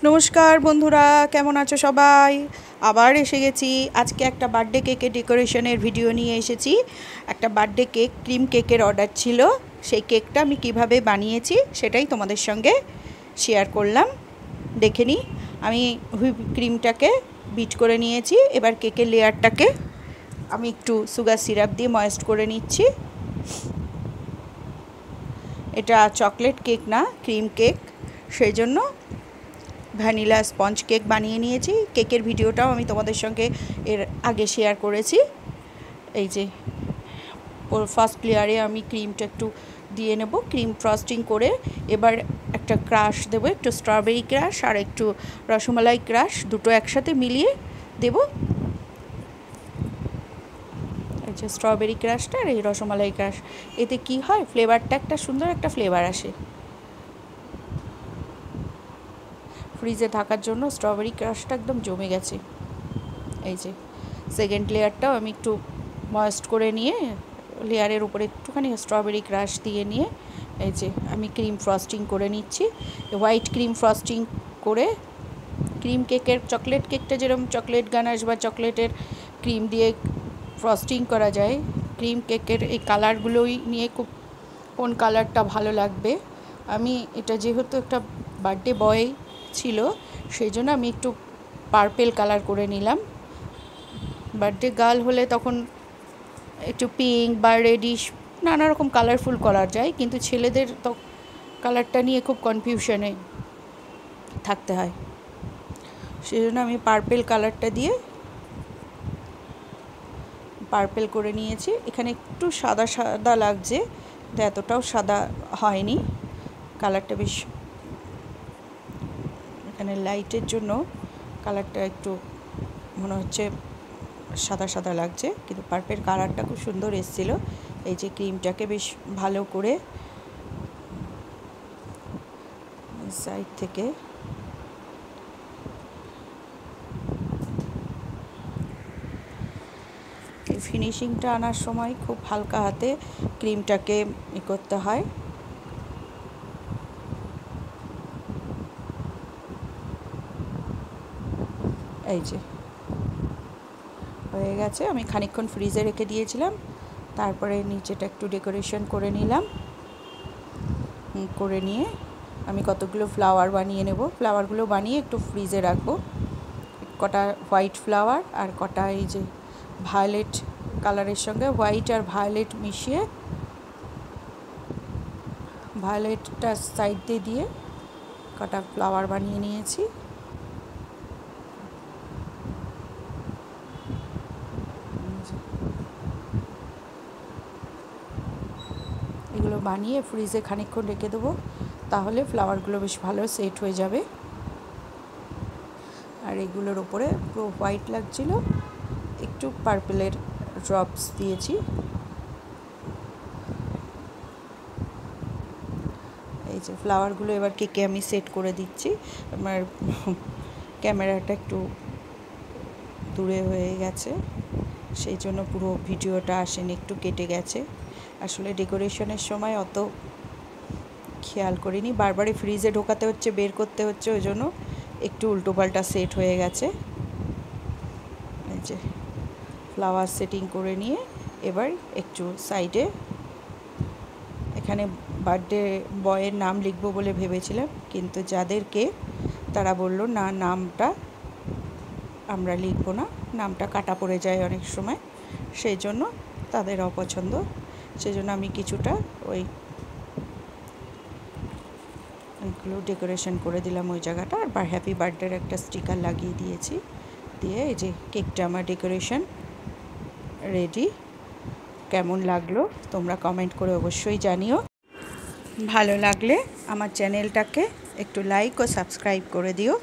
নমস্কার বন্ধুরা, কেমন আছো সবাই? আবার এসে গেছি। আজকে একটা বার্থডে কেকের ডেকোরেশনের ভিডিও নিয়ে এসেছি। একটা বার্থডে কেক, ক্রিম কেকের অর্ডার ছিল। সেই কেকটা আমি কিভাবে বানিয়েছি সেটাই তোমাদের সঙ্গে শেয়ার করলাম। দেখে নিই। আমি হুইপ ক্রিমটাকে বিট করে নিয়েছি। এবার কেকের লেয়ারটাকে আমি একটু সুগার সিরাপ দিয়ে ময়েস্ট করে নিচ্ছি। এটা চকলেট কেক না, ক্রিম কেক, সেই জন্য ভ্যানিলা স্পঞ্জ কেক বানিয়ে নিয়েছি। কেকের ভিডিওটাও আমি তোমাদের সঙ্গে এর আগে শেয়ার করেছি। এই যে ফার্স্ট লেয়ারে আমি ক্রিমটা একটু দিয়ে নেব, ক্রিম ফ্রস্টিং করে। এবার একটা ক্রাশ দেবো, একটু স্ট্রবেরি ক্রাশ আর একটু রসমালাই ক্রাশ, দুটো একসাথে মিলিয়ে দেব। এই যে স্ট্রবেরি ক্রাশটা আর এই রসমালাই ক্রাশ, এতে কি হয়, ফ্লেভারটা একটা সুন্দর একটা ফ্লেভার আসে। ফ্রিজে থাকার জন্য স্ট্রবেরি ক্রাশটা একদম জমে গেছে। এই যে সেকেন্ড লেয়ারটাও আমি একটু ময়েস্ট করে নিয়ে লেয়ারের উপরে একটুখানি স্ট্রবেরি ক্রাশ দিয়ে নিয়ে এই যে আমি ক্রিম ফ্রস্টিং করে নিচ্ছি। হোয়াইট ক্রিম ফ্রস্টিং করে, ক্রিম কেকের, চকলেট কেকটা যেরকম চকলেট গানাশ বা চকলেটের ক্রিম দিয়ে ফ্রস্টিং করা যায়, ক্রিম কেকের এই কালারগুলোই নিয়ে খুব কোন কালারটা ভালো লাগবে। আমি এটা যেহেতু একটা বার্থডে বয় ছিল, সেই জন্য আমি একটু পার্পেল কালার করে নিলাম। বার্থডে গার্ল হলে তখন একটু পিঙ্ক বা রেডিশ নানা রকম কালারফুল করা যায়, কিন্তু ছেলেদের তো কালারটা নিয়ে খুব কনফিউশনে থাকতে হয়। সেই জন্য আমি পার্পেল কালারটা দিয়ে পার্পেল করে নিয়েছি। এখানে একটু সাদা সাদা লাগছে, তো এতটাও সাদা হয়নি, কালারটা বেশ, এখানে লাইটের জন্য কালারটা একটু মনে হচ্ছে সাদা সাদা লাগছে, কিন্তু পার্পেল কালারটা খুব সুন্দর এসেছিলো। এই যে ক্রিমটাকে বেশ ভালো করে সাইড থেকে ফিনিশিংটা আনার সময় খুব হালকা হাতে ক্রিমটাকে করতে হয়। এই যে হয়ে গেছে। আমি খানিকক্ষণ ফ্রিজে রেখে দিয়েছিলাম, তারপরে নিচেটা একটু ডেকোরেশন করে নিলাম। করে নিয়ে আমি কতগুলো ফ্লাওয়ার বানিয়ে নেব। ফ্লাওয়ারগুলো বানিয়ে একটু ফ্রিজে রাখবো। কটা হোয়াইট ফ্লাওয়ার আর কটা এই যে ভায়োলেট কালারের সঙ্গে হোয়াইট আর ভায়োলেট মিশিয়ে, ভায়োলেটটা সাইড দিয়ে কটা ফ্লাওয়ার বানিয়ে নিয়েছি। এগুলো বানিয়ে ফ্রিজে খানিকক্ষণ রেখে দেবো, তাহলে ফ্লাওয়ারগুলো বেশ ভালো সেট হয়ে যাবে। আর এগুলোর ওপরে পুরো হোয়াইট লাগছিল, একটু পার্পেলের ড্রপস দিয়েছি। এই যে ফ্লাওয়ারগুলো এবার কেকে আমি সেট করে দিচ্ছি। আমার ক্যামেরাটা একটু দূরে হয়ে গেছে, সেই জন্য পুরো ভিডিওটা আসেনি, একটু কেটে গেছে। আসলে ডেকোরেশনের সময় অত খেয়াল করিনি, বারবারই ফ্রিজে ঢোকাতে হচ্ছে, বের করতে হচ্ছে, ওই জন্য একটু উল্টোপাল্টা সেট হয়ে গেছে। এই যে ফ্লাওয়ার সেটিং করে নিয়ে এবার একটু সাইডে, এখানে বার্থডে বয়ের নাম লিখবো বলে ভেবেছিলাম, কিন্তু যাদেরকে তারা বললো না, নামটা আমরা লিখবো না, নামটা কাটা পড়ে যায় অনেক সময়, সেই জন্য তাদের অপছন্দ। সেই জন্য আমি কিছুটা ওইগুলো ডেকোরেশন করে দিলাম ওই জায়গাটা। আর হ্যাপি বার্থডের একটা স্টিকার লাগিয়ে দিয়েছি, দিয়ে এই যে কেকটা আমার ডেকোরেশন রেডি। কেমন লাগলো তোমরা কমেন্ট করে অবশ্যই জানিও। ভালো লাগলে আমার চ্যানেলটাকে একটু লাইক ও সাবস্ক্রাইব করে দিও।